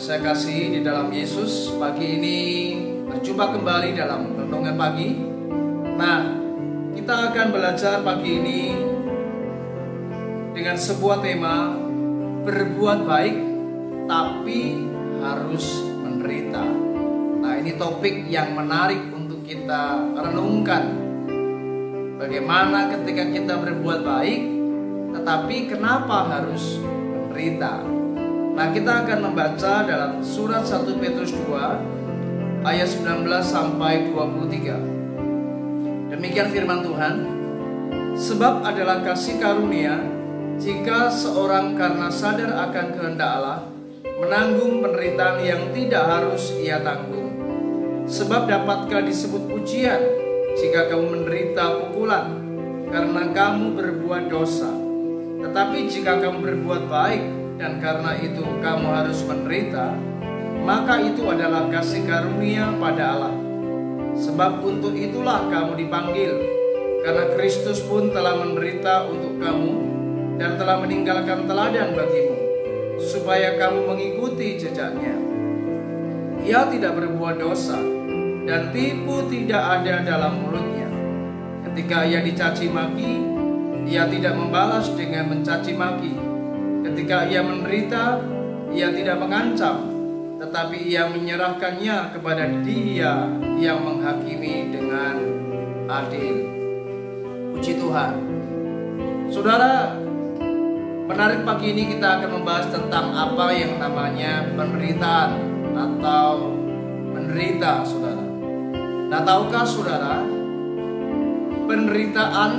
saya kasihi di dalam Yesus, pagi ini berjumpa kembali dalam renungan pagi. Nah, kita akan belajar pagi ini dengan sebuah tema, berbuat baik tapi harus menderita. Nah, ini topik yang menarik untuk kita renungkan. Bagaimana ketika kita berbuat baik, tetapi kenapa harus menderita? Nah, kita akan membaca dalam surat 1 Petrus 2 ayat 19 sampai 23. Demikian firman Tuhan. Sebab adalah kasih karunia jika seorang karena sadar akan kehendak Allah menanggung penderitaan yang tidak harus ia tanggung. Sebab dapatkah disebut pujian jika kamu menderita pukulan karena kamu berbuat dosa? Tetapi jika kamu berbuat baik dan karena itu kamu harus menderita, maka itu adalah kasih karunia pada Allah. Sebab untuk itulah kamu dipanggil, karena Kristus pun telah menderita untuk kamu dan telah meninggalkan teladan bagimu, supaya kamu mengikuti jejaknya. Ia tidak berbuat dosa, dan tipu tidak ada dalam mulutnya. Ketika ia dicaci maki, ia tidak membalas dengan mencaci maki. Ketika ia menderita, ia tidak mengancam, tetapi ia menyerahkannya kepada Dia yang menghakimi dengan adil. Puji Tuhan. Saudara, menarik pagi ini kita akan membahas tentang apa yang namanya penderitaan atau menderita, saudara. Nah, tahukah saudara, penderitaan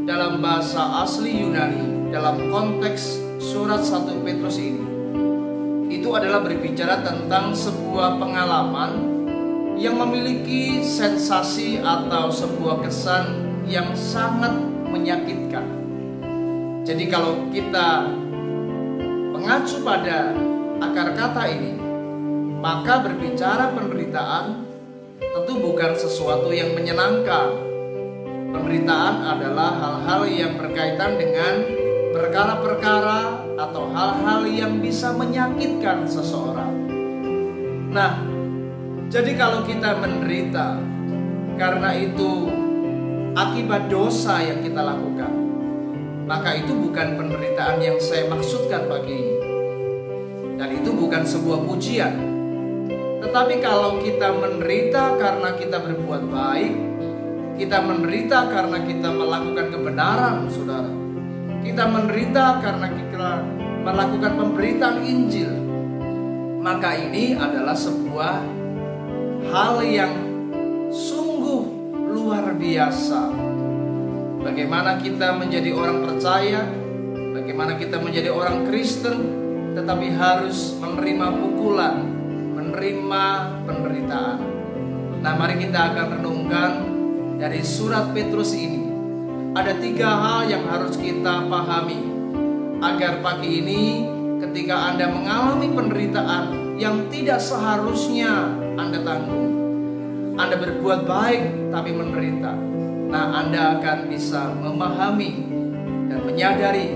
dalam bahasa asli Yunani dalam konteks surat 1 Petrus ini itu adalah berbicara tentang sebuah pengalaman yang memiliki sensasi atau sebuah kesan yang sangat menyakitkan. Jadi kalau kita mengacu pada akar kata ini, maka berbicara penderitaan tentu bukan sesuatu yang menyenangkan. Penderitaan adalah hal-hal yang berkaitan dengan perkara-perkara atau hal-hal yang bisa menyakitkan seseorang. Nah, jadi kalau kita menderita karena itu akibat dosa yang kita lakukan, maka itu bukan penderitaan yang saya maksudkan pagi ini. Dan itu bukan sebuah pujian. Tetapi kalau kita menderita karena kita berbuat baik, kita menderita karena kita melakukan kebenaran, saudara. Kita menderita karena kita melakukan pemberitaan Injil, maka ini adalah sebuah hal yang sungguh luar biasa. Bagaimana kita menjadi orang percaya, bagaimana kita menjadi orang Kristen, tetapi harus menerima pukulan, menerima penderitaan. Nah, mari kita akan renungkan dari surat Petrus ini. Ada 3 hal yang harus kita pahami agar pagi ini ketika Anda mengalami penderitaan yang tidak seharusnya Anda tanggung, Anda berbuat baik tapi menderita, nah Anda akan bisa memahami dan menyadari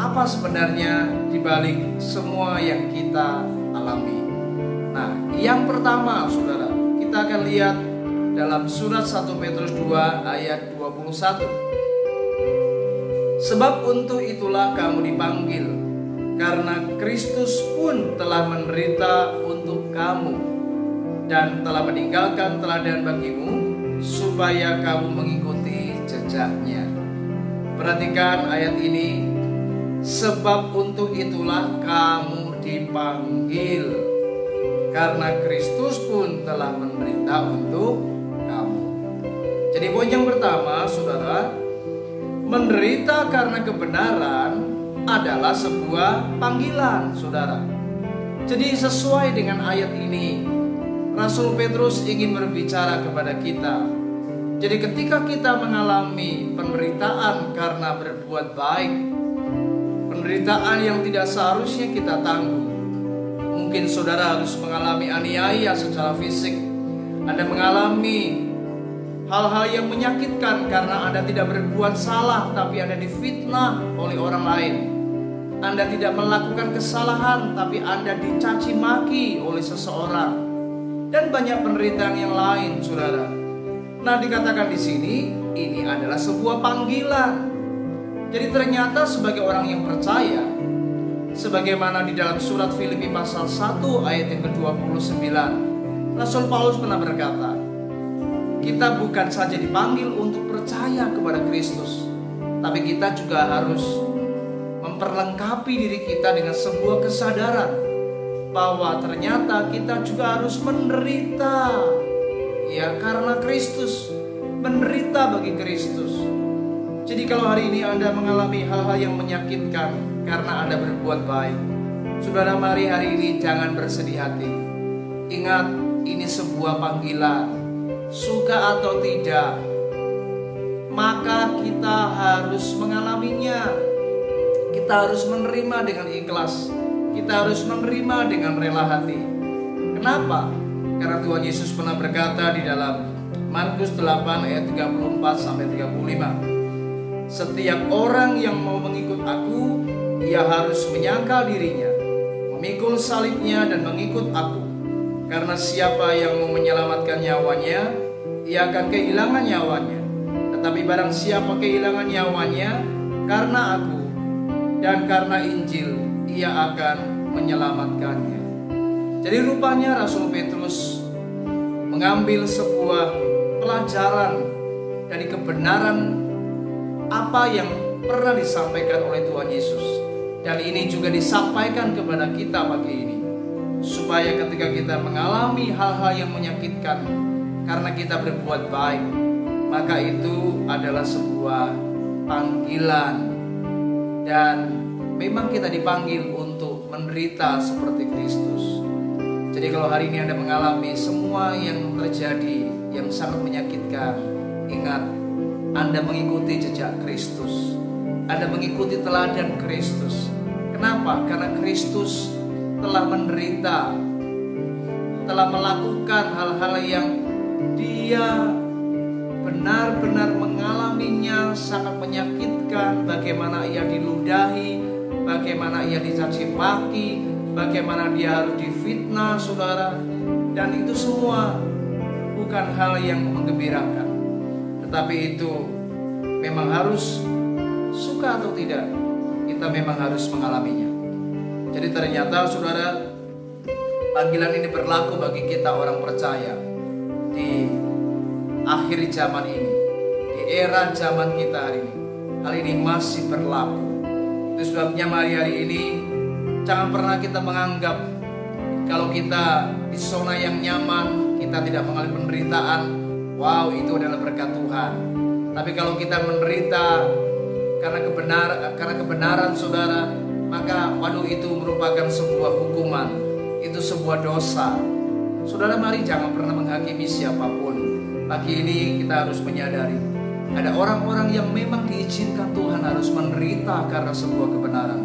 apa sebenarnya dibalik semua yang kita alami. Nah, yang pertama, saudara, kita akan lihat dalam surat 1 Petrus 2 ayat 21. Sebab untuk itulah kamu dipanggil, karena Kristus pun telah menderita untuk kamu dan telah meninggalkan teladan bagimu, supaya kamu mengikuti jejaknya. Perhatikan ayat ini. Sebab untuk itulah kamu dipanggil, karena Kristus pun telah menderita untuk kamu. Jadi poin yang pertama, saudara, menderita karena kebenaran adalah sebuah panggilan, saudara. Jadi sesuai dengan ayat ini, Rasul Petrus ingin berbicara kepada kita. Jadi ketika kita mengalami penderitaan karena berbuat baik, penderitaan yang tidak seharusnya kita tanggung. Mungkin saudara harus mengalami aniaya secara fisik. Anda mengalami hal-hal yang menyakitkan karena Anda tidak berbuat salah, tapi Anda difitnah oleh orang lain. Anda tidak melakukan kesalahan, tapi Anda dicaci maki oleh seseorang, dan banyak penderitaan yang lain, saudara. Nah, dikatakan di sini, ini adalah sebuah panggilan. Jadi ternyata sebagai orang yang percaya, sebagaimana di dalam surat Filipi pasal 1 ayat yang ke-29, Rasul Paulus pernah berkata, kita bukan saja dipanggil untuk percaya kepada Kristus, tapi kita juga harus memperlengkapi diri kita dengan sebuah kesadaran bahwa ternyata kita juga harus menderita, ya, karena Kristus, menderita bagi Kristus. Jadi kalau hari ini Anda mengalami hal-hal yang menyakitkan karena Anda berbuat baik, saudara, mari hari ini jangan bersedih hati. Ingat, ini sebuah panggilan, suka atau tidak, maka kita harus mengalaminya. Kita harus menerima dengan ikhlas. Kita harus menerima dengan rela hati. Kenapa? Karena Tuhan Yesus pernah berkata di dalam Markus 8 ayat 34 sampai 35. Setiap orang yang mau mengikut aku, ia harus menyangkal dirinya, memikul salibnya dan mengikut aku. Karena siapa yang mau menyelamatkan nyawanya, ia akan kehilangan nyawanya. Tetapi barang siapa kehilangan nyawanya karena aku dan karena Injil, ia akan menyelamatkannya. Jadi rupanya Rasul Petrus mengambil sebuah pelajaran dari kebenaran apa yang pernah disampaikan oleh Tuhan Yesus. Dan ini juga disampaikan kepada kita pagi ini, supaya ketika kita mengalami hal-hal yang menyakitkan karena kita berbuat baik, maka itu adalah sebuah panggilan. Dan memang kita dipanggil untuk menderita seperti Kristus. Jadi kalau hari ini Anda mengalami semua yang terjadi yang sangat menyakitkan, ingat, Anda mengikuti jejak Kristus. Anda mengikuti teladan Kristus. Kenapa? Karena Kristus telah menderita, telah melakukan hal-hal yang Dia benar-benar mengalaminya, sangat menyakitkan. Bagaimana ia diludahi, bagaimana ia dicaci maki, bagaimana dia harus difitnah, saudara. Dan itu semua bukan hal yang menggembirakan, tetapi itu memang harus, suka atau tidak, kita memang harus mengalaminya. Jadi ternyata, saudara, panggilan ini berlaku bagi kita orang percaya di akhir zaman ini, di era zaman kita hari ini. Hal ini masih berlaku. Itu sebabnya mari hari ini jangan pernah kita menganggap kalau kita di zona yang nyaman, kita tidak mengalami penderitaan, wow, itu adalah berkat Tuhan. Tapi kalau kita menderita karena kebenaran, saudara, maka waduh, itu merupakan sebuah hukuman, itu sebuah dosa. Saudara, mari jangan pernah menghakimi siapapun. Pagi ini kita harus menyadari ada orang-orang yang memang diizinkan Tuhan harus menderita karena sebuah kebenaran.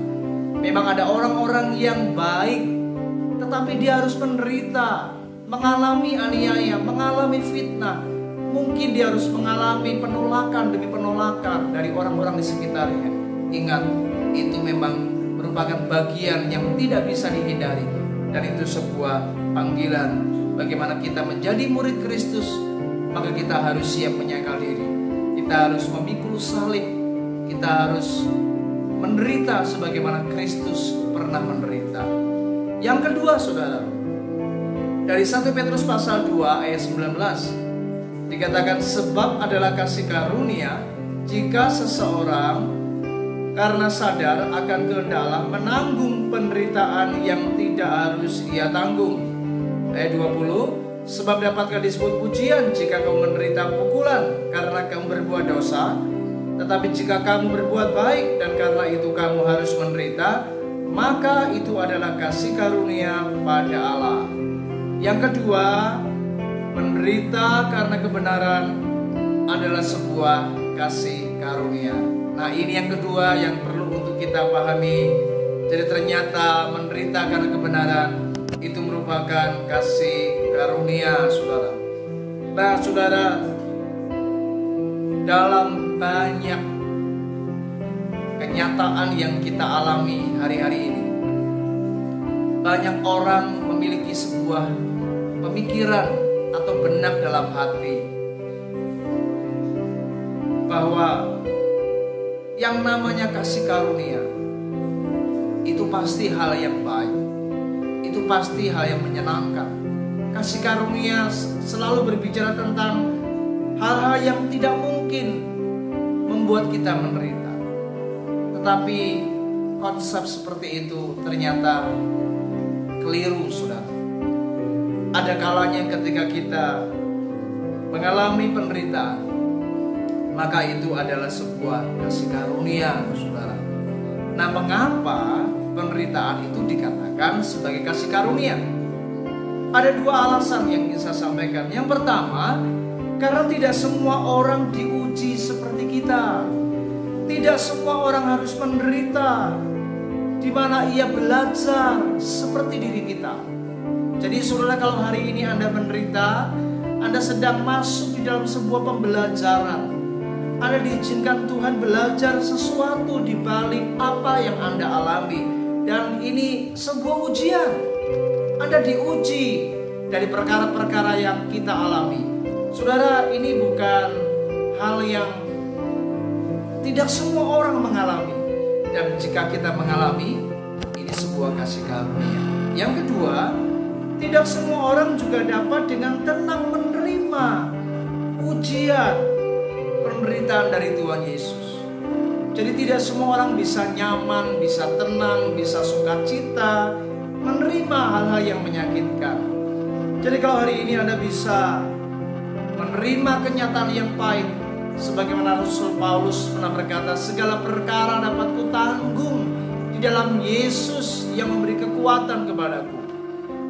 Memang ada orang-orang yang baik, tetapi dia harus menderita, mengalami aniaya, mengalami fitnah. Mungkin dia harus mengalami penolakan demi penolakan dari orang-orang di sekitarnya. Ingat, itu memang merupakan bagian yang tidak bisa dihindari. Dan itu sebuah panggilan. Bagaimana kita menjadi murid Kristus, maka kita harus siap menyangkal diri. Kita harus memikul salib. Kita harus menderita sebagaimana Kristus pernah menderita. Yang kedua, saudara, dari 1 Petrus pasal 2 ayat 19 dikatakan, sebab adalah kasih karunia jika seseorang karena sadar akan kehendak Allah menanggung penderitaan yang tidak harus ia tanggung. Ayat 20, sebab dapatkah disebut pujian jika kamu menderita pukulan karena kamu berbuat dosa, tetapi jika kamu berbuat baik dan karena itu kamu harus menderita, maka itu adalah kasih karunia pada Allah. Yang kedua, menderita karena kebenaran adalah sebuah kasih karunia. Nah, ini yang kedua yang perlu untuk kita pahami. Jadi ternyata menderita karena kebenaran itu merupakan kasih karunia, saudara. Nah, saudara, dalam banyak kenyataan yang kita alami hari-hari ini. Banyak orang memiliki sebuah pemikiran atau benak dalam hati bahwa yang namanya kasih karunia itu pasti hal yang baik, itu pasti hal yang menyenangkan. Kasih karunia selalu berbicara tentang hal-hal yang tidak mungkin membuat kita menderita. Tetapi konsep seperti itu ternyata keliru, saudara. Ada kalanya ketika kita mengalami penderitaan, maka itu adalah sebuah kasih karunia, saudara. Nah, mengapa penderitaan itu dikatakan sebagai kasih karunia? Ada dua alasan yang ingin saya sampaikan. Yang pertama, karena tidak semua orang diuji seperti kita. Tidak semua orang harus menderita, di mana ia belajar seperti diri kita. Jadi saudara, kalau hari ini Anda menderita, Anda sedang masuk di dalam sebuah pembelajaran. Anda diizinkan Tuhan belajar sesuatu di balik apa yang Anda alami. Dan ini sebuah ujian. Anda diuji dari perkara-perkara yang kita alami. Saudara, ini bukan hal yang tidak semua orang mengalami. Dan jika kita mengalami, ini sebuah kasih karunia. Yang kedua, tidak semua orang juga dapat dengan tenang menerima ujian penderitaan dari Tuhan Yesus. Jadi tidak semua orang bisa nyaman, bisa tenang, bisa sukacita menerima hal-hal yang menyakitkan. Jadi kalau hari ini Anda bisa menerima kenyataan yang pahit, sebagaimana Rasul Paulus pernah berkata, segala perkara dapat kutanggung di dalam Yesus yang memberi kekuatan kepadaku.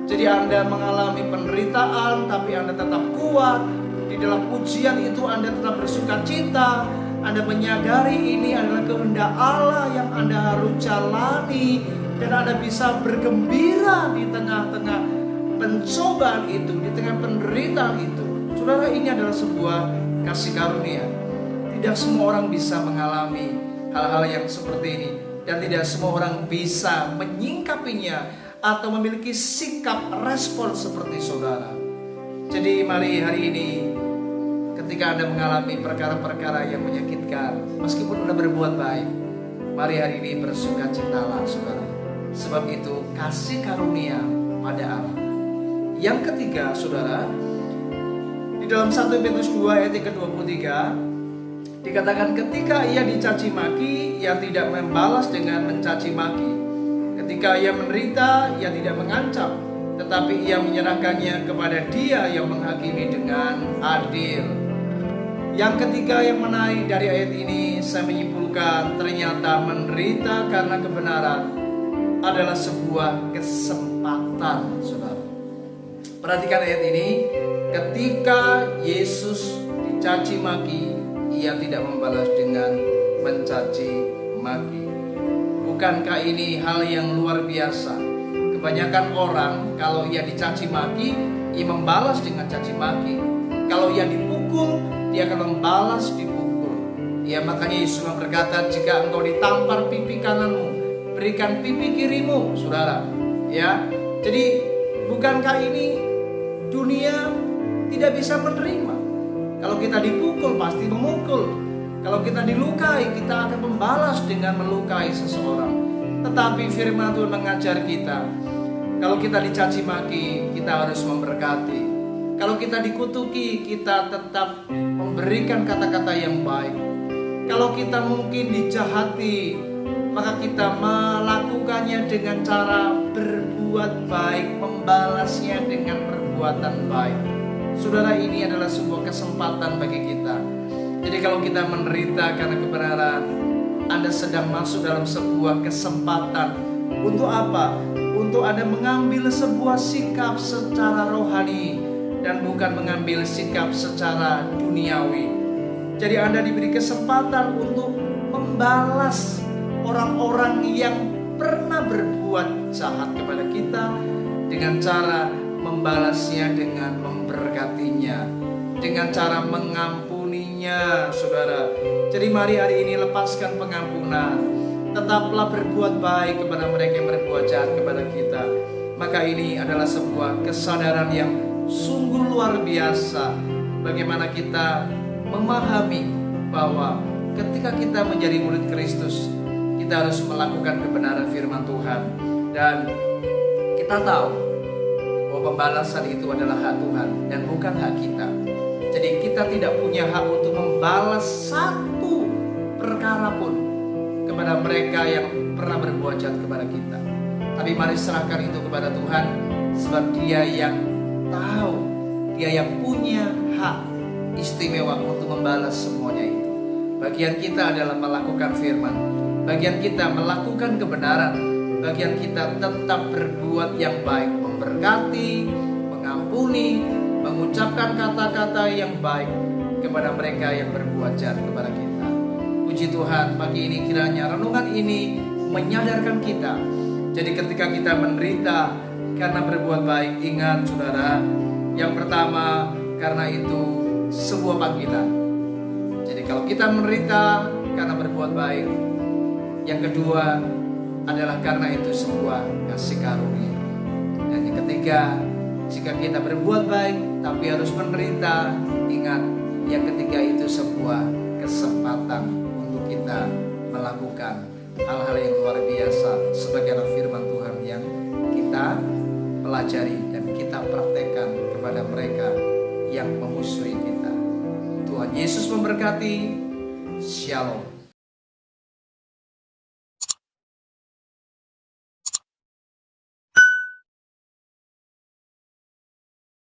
Jadi Anda mengalami penderitaan, tapi Anda tetap kuat. Di dalam ujian itu Anda tetap bersukacita. Anda menyadari ini adalah kehendak Allah yang Anda harus jalani. Dan Anda bisa bergembira di tengah-tengah pencobaan itu, di tengah penderitaan itu. Saudara, ini adalah sebuah kasih karunia. Tidak semua orang bisa mengalami hal-hal yang seperti ini. Dan tidak semua orang bisa menyingkapinya atau memiliki sikap respon seperti saudara. Jadi mari hari ini, ketika Anda mengalami perkara-perkara yang menyakitkan, meskipun Anda berbuat baik, mari hari ini bersukacitalah, saudara. Sebab itu kasih karunia pada Allah. Yang ketiga, saudara, di dalam 1 Petrus 2 ayat ke-23 dikatakan, ketika ia dicaci maki, ia tidak membalas dengan mencaci maki. Ketika ia menderita, ia tidak mengancam, tetapi ia menyerahkannya kepada Dia yang menghakimi dengan adil. Yang ketiga yang menarik dari ayat ini, saya menyimpulkan ternyata menderita karena kebenaran adalah sebuah kesempatan, saudara. Perhatikan ayat ini, ketika Yesus dicaci maki, ia tidak membalas dengan mencaci maki. Bukankah ini hal yang luar biasa? Kebanyakan orang kalau ia dicaci maki, ia membalas dengan caci maki. Kalau ia dipukul, dia akan membalas dipukul. Ya, makanya Yesus berkata, jika engkau ditampar pipi kananmu, berikan pipi kirimu, saudara. Ya, jadi bukankah ini dunia tidak bisa menerima? Kalau kita dipukul pasti memukul. Kalau kita dilukai, kita akan membalas dengan melukai seseorang. Tetapi firman Tuhan mengajar kita, kalau kita dicaci maki, kita harus memberkati. Kalau kita dikutuki, kita tetap memberikan kata-kata yang baik. Kalau kita mungkin dijahati, maka kita melakukannya dengan cara berbuat baik, membalasnya dengan perbuatan baik. Saudara, ini adalah sebuah kesempatan bagi kita. Jadi kalau kita menderita karena kebenaran, Anda sedang masuk dalam sebuah kesempatan. Untuk apa? Untuk Anda mengambil sebuah sikap secara rohani dan bukan mengambil sikap secara duniawi. Jadi Anda diberi kesempatan untuk membalas orang-orang yang pernah berbuat jahat kepada kita dengan cara membalasnya dengan memberkatinya, dengan cara mengampuninya, saudara. Jadi mari hari ini lepaskan pengampunan. tetaplah berbuat baik kepada mereka yang berbuat jahat kepada kita. Maka ini adalah sebuah kesadaran yang sungguh luar biasa. Bagaimana kita memahami bahwa ketika kita menjadi murid Kristus, kita harus melakukan kebenaran firman Tuhan. Dan kita tahu bahwa pembalasan itu adalah hak Tuhan dan bukan hak kita. Jadi kita tidak punya hak untuk membalas satu perkara pun kepada mereka yang pernah berbuat jahat kepada kita. Tapi mari serahkan itu kepada Tuhan, sebab Dia yang tahu, Dia yang punya hak istimewa untuk membalas semuanya itu. Bagian kita adalah melakukan firman, bagian kita melakukan kebenaran, bagian kita tetap berbuat yang baik, memberkati, mengampuni, mengucapkan kata-kata yang baik kepada mereka yang berbuat jahat kepada kita. Puji Tuhan, pagi ini kiranya renungan ini menyadarkan kita. Jadi ketika kita menderita karena berbuat baik, ingat saudara, yang pertama karena itu sebuah panggilan. Jadi kalau kita menderita karena berbuat baik, yang kedua adalah karena itu sebuah kasih karunia. Dan yang ketiga, jika kita berbuat baik tapi harus menderita, ingat, yang ketiga itu sebuah kesempatan untuk kita melakukan hal-hal yang luar biasa sebagaimana firman Tuhan yang kita pelajari dan kita praktekkan kepada mereka yang memusuhi kita. Tuhan Yesus memberkati. Shalom.